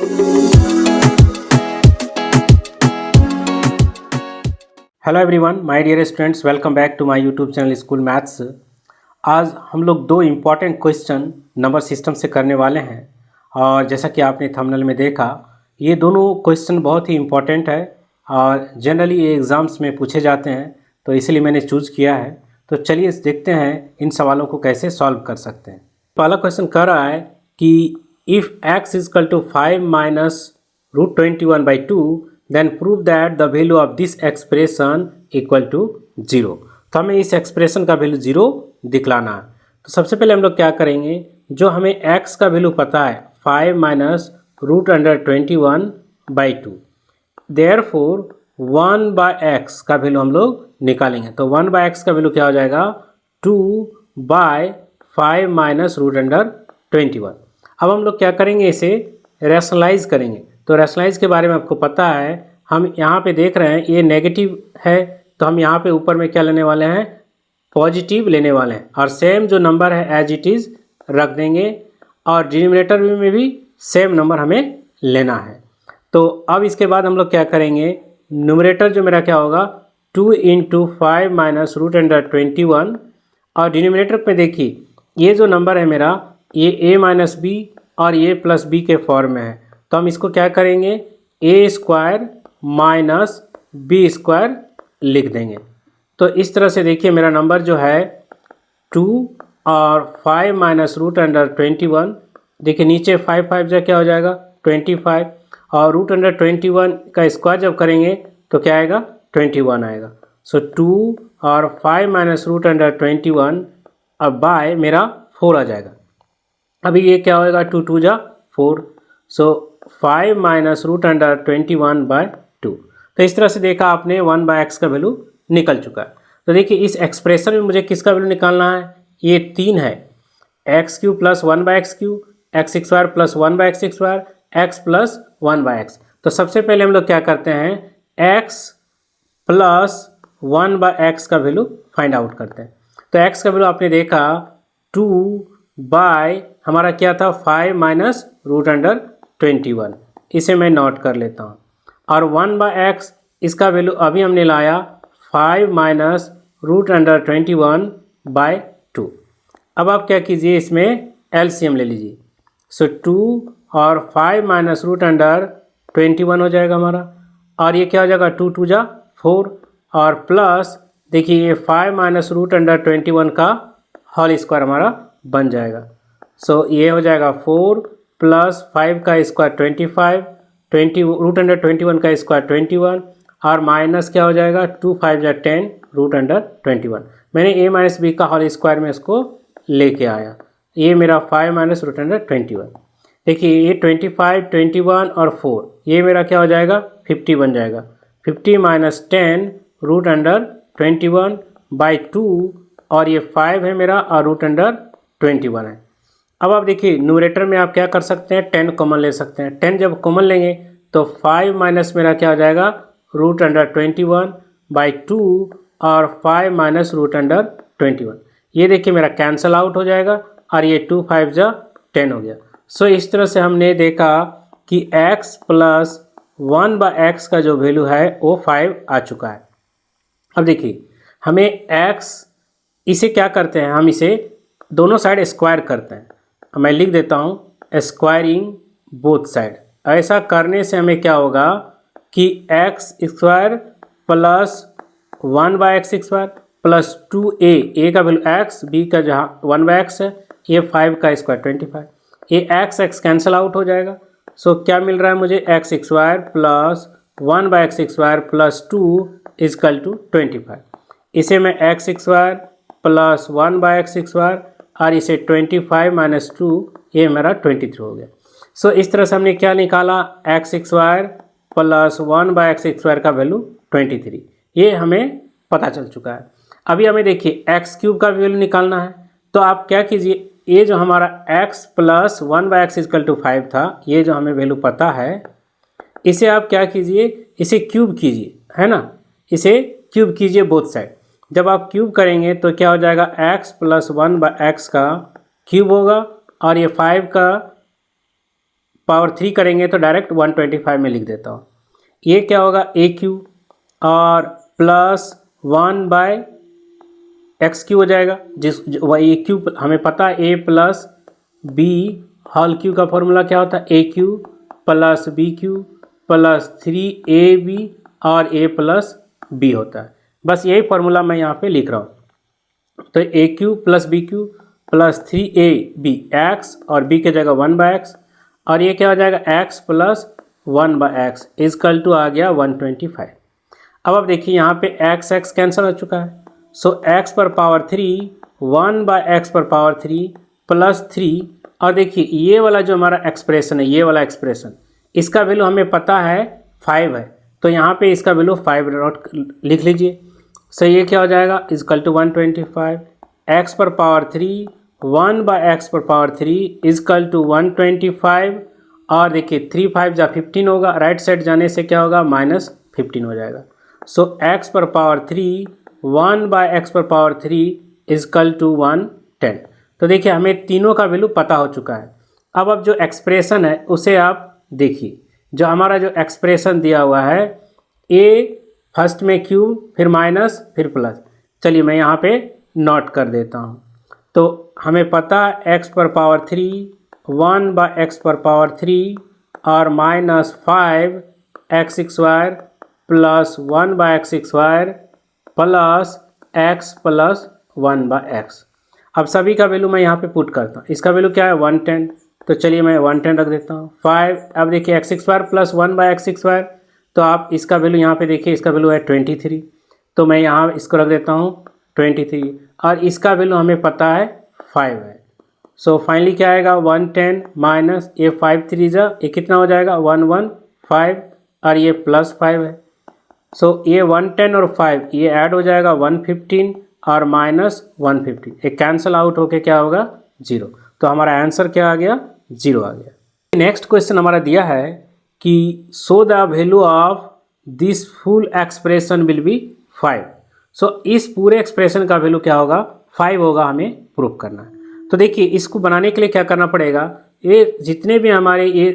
Hello everyone, my dear students, welcome back to my YouTube channel school maths. आज हम लोग दो important question number system से करने वाले हैं और जैसा कि आपने थंबनेल में देखा, ये दोनों क्वेश्चन बहुत ही इम्पॉर्टेंट है और जनरली ये एग्ज़ाम्स में पूछे जाते हैं, तो इसलिए मैंने चूज़ किया है। तो चलिए देखते हैं इन सवालों को कैसे सॉल्व कर सकते हैं। पहला क्वेश्चन कह रहा है कि if x equal to 5 minus √21/2 then prove that the value of this expression equal to 0। तो हमें इस एक्सप्रेशन का वैल्यू 0 दिखलाना है। तो सबसे पहले हम लोग क्या करेंगे, जो हमें x का वैल्यू पता है 5 माइनस √21/2, देयरफॉर 1/x का वैल्यू हम लोग निकालेंगे। तो 1/x का वैल्यू क्या हो जाएगा, 2/5 माइनस √21। अब हम लोग क्या करेंगे, इसे रैशनलाइज करेंगे। तो रैशनलाइज के बारे में आपको पता है, हम यहाँ पे देख रहे हैं ये नेगेटिव है, तो हम यहाँ पे ऊपर में क्या लेने वाले हैं, पॉजिटिव लेने वाले हैं और सेम जो नंबर है एज इट इज़ रख देंगे और डिनोमिनेटर में भी सेम नंबर हमें लेना है। तो अब इसके बाद हम लोग क्या करेंगे, न्यूमरेटर जो मेरा क्या होगा 2 × 5 माइनस √21 और डिनोमिनेटर पे देखिए ये जो नंबर है मेरा, ये a माइनस बी और ये प्लस बी के फॉर्म में है। तो हम इसको क्या करेंगे, a² माइनस b² लिख देंगे। तो इस तरह से देखिए मेरा नंबर जो है 2 और 5 माइनस √21, देखिए नीचे 5 जा क्या हो जाएगा 25 और √21 का स्क्वायर जब करेंगे तो क्या आएगा 21 आएगा। सो 2 और 5 माइनस √21 अब बाय मेरा 4 आ जाएगा। अभी ये क्या होएगा 2 2 जा 4, सो 5 माइनस √21/2। तो इस तरह से देखा आपने 1/x का वैल्यू निकल चुका है। तो देखिए इस एक्सप्रेशन में मुझे किसका वैल्यू निकालना है, ये 3 है, x³ plus 1/x³, x² plus 1/x², x plus 1/x। तो सबसे पहले हम लोग क्या करते हैं, x प्लस 1/x का वैल्यू फाइंड आउट करते हैं। तो x का वैल्यू आपने देखा 2 बाय हमारा क्या था 5 माइनस √21, इसे मैं नोट कर लेता हूँ। और 1/x इसका वैल्यू अभी हमने लाया 5 माइनस √21/2। अब आप क्या कीजिए, इसमें LCM ले लीजिए। सो 2 और 5 माइनस √21 हो जाएगा हमारा, और ये क्या हो जाएगा 2 2 जा 4 और प्लस देखिए ये 5 माइनस √21 का होल स्क्वायर हमारा बन जाएगा। सो ये हो जाएगा 4 प्लस 5 का स्क्वायर 25, √21 का स्क्वायर 21 और माइनस क्या हो जाएगा 2 5 जा 10 √21। मैंने a माइनस बी का होल स्क्वायर में इसको लेके आया, ये मेरा 5 माइनस √21। देखिए ये 25 21 और 4 ये मेरा क्या हो जाएगा 50 बन जाएगा। 50 माइनस 10 √21/2 और ये 5 है मेरा और √21 है। अब आप देखिए न्यूमरेटर में आप क्या कर सकते हैं, 10 कॉमन ले सकते हैं। 10 जब कॉमन लेंगे तो 5 माइनस मेरा क्या हो जाएगा √21/2 और 5 माइनस √21। ये देखिए मेरा कैंसल आउट हो जाएगा और ये 2 5 जा 10 हो गया। सो इस तरह से हमने देखा कि x प्लस 1/x का जो वैल्यू है वो 5 आ चुका है। अब देखिए हमें x, इसे क्या करते हैं, हम इसे दोनों साइड स्क्वायर करते हैं। मैं लिख देता हूँ स्क्वायरिंग बोथ साइड। ऐसा करने से हमें क्या होगा कि x² plus 1/x² plus 2a का वैल्यू x, b का जहाँ 1/x है, ये 5 का स्क्वायर 25, ये x कैंसिल आउट हो जाएगा। सो क्या मिल रहा है मुझे, x² plus 1/x² plus 2 is equal to 25। इसे मैं x² प्लस 1/x² और इसे 25 माइनस 2 ये मेरा 23 हो गया। सो इस तरह से हमने क्या निकाला, x² प्लस 1/x² का वैल्यू 23, ये हमें पता चल चुका है। अभी हमें देखिए x³ का वैल्यू निकालना है। तो आप क्या कीजिए, ये जो हमारा x plus 1/x equal to 5 था, ये जो हमें वैल्यू पता है, इसे आप क्या कीजिए, इसे क्यूब कीजिए, है ना, इसे क्यूब कीजिए बोथ साइड। जब आप क्यूब करेंगे तो क्या हो जाएगा, x प्लस 1/x का क्यूब होगा और ये 5 का पावर 3 करेंगे तो डायरेक्ट 125 में लिख देता हूँ। ये क्या होगा ए क्यू और प्लस 1/x³ हो जाएगा, ए क्यू हमें पता है a plus b whole cube का फॉर्मूला क्या होता है, a cube plus b cube plus 3ab और a प्लस बी होता है। बस यही फार्मूला मैं यहाँ पे लिख रहा हूँ। तो a cube plus b cube plus 3ab x और b के जगह 1/x और ये क्या हो जाएगा x plus 1/x is equal to आ गया 125। अब आप देखिए यहाँ पे x कैंसिल हो चुका है। सो x पर पावर 3 1/x पर पावर 3 प्लस 3 और देखिए ये वाला जो हमारा एक्सप्रेशन है, ये वाला एक्सप्रेशन, इसका वैल्यू हमें पता है 5 है, तो यहाँ पे इसका वैल्यू 5 नोट लिख लीजिए। सो ये क्या हो जाएगा इजकल टू 125 x पर पावर 3 1/x पर पावर 3 इजकल टू 125 और देखिए 3 5 जा 15 होगा, राइट साइड जाने से क्या होगा -15 हो जाएगा। सो x पर पावर 3 1/x पर पावर 3 इजकल टू 110। तो देखिए हमें तीनों का वैल्यू पता हो चुका है। अब जो एक्सप्रेशन है उसे आप देखिए, जो हमारा जो एक्सप्रेशन दिया हुआ है a फर्स्ट में क्यूब फिर माइनस फिर प्लस, चलिए मैं यहाँ पे नोट कर देता हूँ। तो हमें पता है x पर पावर 3 1/x पर पावर 3 और -5x² plus 1/x² plus x plus 1/x। अब सभी का वैल्यू मैं यहाँ पे पुट करता हूँ। इसका वैल्यू क्या है 110, तो चलिए मैं 110 रख देता हूँ। 5 अब देखिए x² प्लस 1/x², तो आप इसका वैल्यू यहाँ पे देखिए, इसका वैल्यू है 23, तो मैं यहाँ इसको रख देता हूँ 23 और इसका वैल्यू हमें पता है 5 है। सो फाइनली क्या आएगा 110 माइनस ये 5 3 जा ये कितना हो जाएगा 115 और ये प्लस 5 है। सो ये 110 और 5 ये ऐड हो जाएगा 115 और -150, ये कैंसल आउट होके क्या होगा 0। तो हमारा आंसर क्या आ गया 0 आ गया। नेक्स्ट क्वेश्चन हमारा दिया है कि so the value of this full expression will be 5। सो इस पूरे एक्सप्रेशन का वैल्यू क्या होगा 5 होगा, हमें प्रूफ करना है। तो देखिए इसको बनाने के लिए क्या करना पड़ेगा, ये जितने भी हमारे ये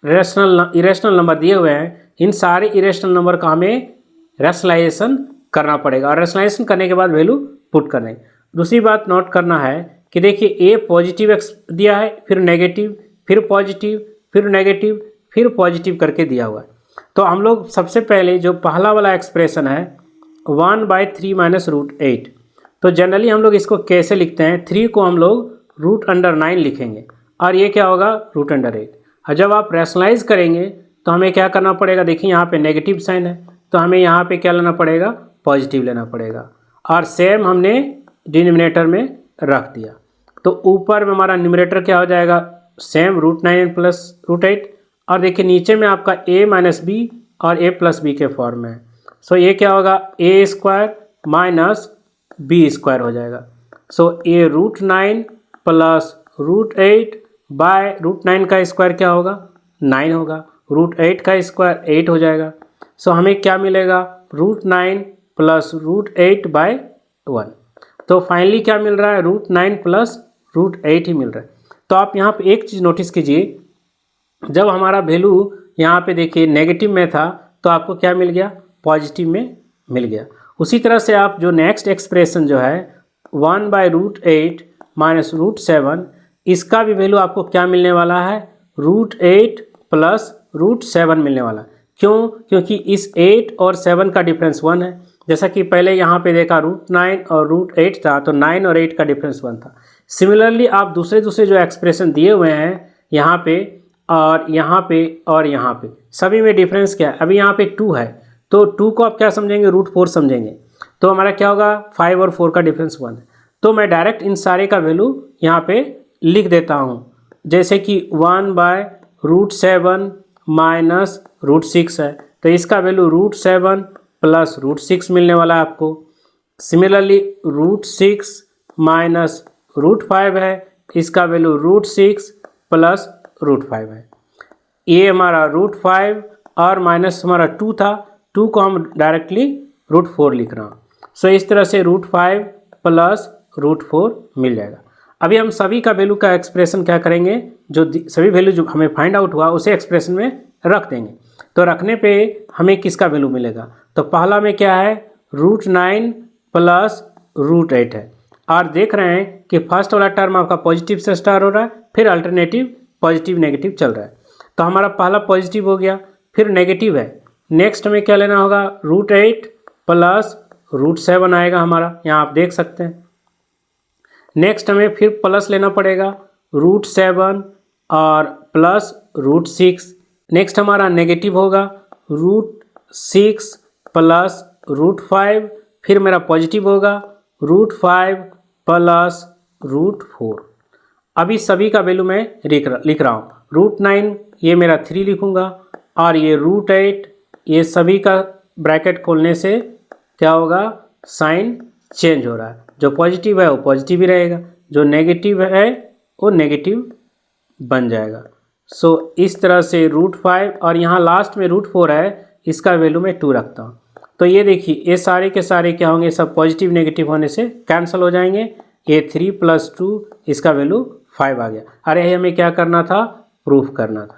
इरेशनल नंबर दिए हुए हैं इन सारे इरेशनल नंबर का हमें रैशनलाइजेशन करना पड़ेगा और रैशनलाइजेशन करने के बाद वैल्यू पुट करना है। दूसरी बात नोट करना है कि देखिए ए पॉजिटिव एक्स दिया है, फिर नेगेटिव, फिर पॉजिटिव, फिर नेगेटिव, फिर पॉजिटिव करके दिया हुआ है। तो हम लोग सबसे पहले जो पहला वाला एक्सप्रेशन है 1/3 माइनस √8, तो जनरली हम लोग इसको कैसे लिखते हैं, 3 को हम लोग √9 लिखेंगे और ये क्या होगा √8। और जब आप रैशनलाइज करेंगे तो हमें क्या करना पड़ेगा, देखिए यहाँ पे नेगेटिव साइन है तो हमें यहाँ पे क्या लेना पड़ेगा पॉजिटिव लेना पड़ेगा और सेम हमने डिनोमिनेटर में रख दिया। तो ऊपर में हमारा न्यूमरेटर क्या हो जाएगा सेम √9 प्लस √8 और देखिए नीचे में आपका a माइनस बी और a प्लस बी के फॉर्म में है। सो ये क्या होगा a² माइनस b² हो जाएगा। सो ये √9 प्लस √8 बाय √9 का स्क्वायर क्या होगा 9 होगा, √8 का स्क्वायर 8 हो जाएगा। सो हमें क्या मिलेगा √9 प्लस √8/1। तो फाइनली क्या मिल रहा है √9 प्लस √8 ही मिल रहा है। तो आप यहाँ पे एक चीज़ नोटिस कीजिए, जब हमारा वैल्यू यहाँ पे देखिए नेगेटिव में था तो आपको क्या मिल गया पॉजिटिव में मिल गया। उसी तरह से आप जो नेक्स्ट एक्सप्रेशन जो है 1/√8 माइनस √7, इसका भी वैल्यू आपको क्या मिलने वाला है √8 प्लस √7 मिलने वाला। क्यों, क्योंकि इस 8 और 7 का डिफरेंस 1 है। जैसा कि पहले यहाँ पे देखा √9 और √8 था तो 9 और 8 का डिफरेंस 1 था। सिमिलरली आप दूसरे जो एक्सप्रेशन दिए हुए हैं यहाँ पे और यहाँ पे और यहाँ पे सभी में डिफरेंस क्या है, अभी यहाँ पे 2 है तो 2 को आप क्या समझेंगे √4 समझेंगे। तो हमारा क्या होगा 5 और 4 का डिफरेंस 1 है। तो मैं डायरेक्ट इन सारे का वैल्यू यहाँ पे लिख देता हूँ, जैसे कि 1/√7 माइनस √6 है तो इसका वैल्यू √7 प्लस √6 मिलने वाला है आपको। सिमिलरली √6 माइनस √5 है, इसका वैल्यू √6 प्लस √5 है। ये हमारा √5 और माइनस हमारा 2 था, 2 को हम डायरेक्टली √4 लिख रहा हूँ। सो इस तरह से √5 प्लस √4 मिल जाएगा। अभी हम सभी का वैल्यू का एक्सप्रेशन क्या करेंगे जो सभी वैल्यू जो हमें फाइंड आउट हुआ उसे एक्सप्रेशन में रख देंगे। तो रखने पे हमें किसका वैल्यू मिलेगा, तो पहला में क्या है √9 प्लस √8 है। और देख रहे हैं कि फर्स्ट वाला टर्म आपका पॉजिटिव से स्टार्ट हो रहा है, फिर अल्टरनेटिव पॉजिटिव नेगेटिव चल रहा है। तो हमारा पहला पॉजिटिव हो गया, फिर नेगेटिव है। नेक्स्ट में क्या लेना होगा √8 प्लस √7 आएगा हमारा, यहाँ आप देख सकते हैं। नेक्स्ट हमें फिर प्लस लेना पड़ेगा √7 और प्लस √6। नेक्स्ट हमारा नेगेटिव होगा √6 प्लस √5, फिर मेरा पॉजिटिव होगा √5 प्लस √4। अभी सभी का वैल्यू मैं लिख रहा हूँ। √9 ये मेरा 3 लिखूँगा और ये √8 ये सभी का ब्रैकेट खोलने से क्या होगा साइन चेंज हो रहा है, जो पॉजिटिव है वो पॉजिटिव ही रहेगा, जो नेगेटिव है वो नेगेटिव बन जाएगा। सो इस तरह से √5 और यहाँ लास्ट में √4 है, इसका वैल्यू मैं 2 रखता हूँ। तो ये देखिए ये सारे के सारे क्या होंगे, सब पॉजिटिव नेगेटिव होने से कैंसिल हो जाएंगे। ये 3 + 2 इसका वैल्यू 5 आ गया। अरे हमें क्या करना था, प्रूफ करना था।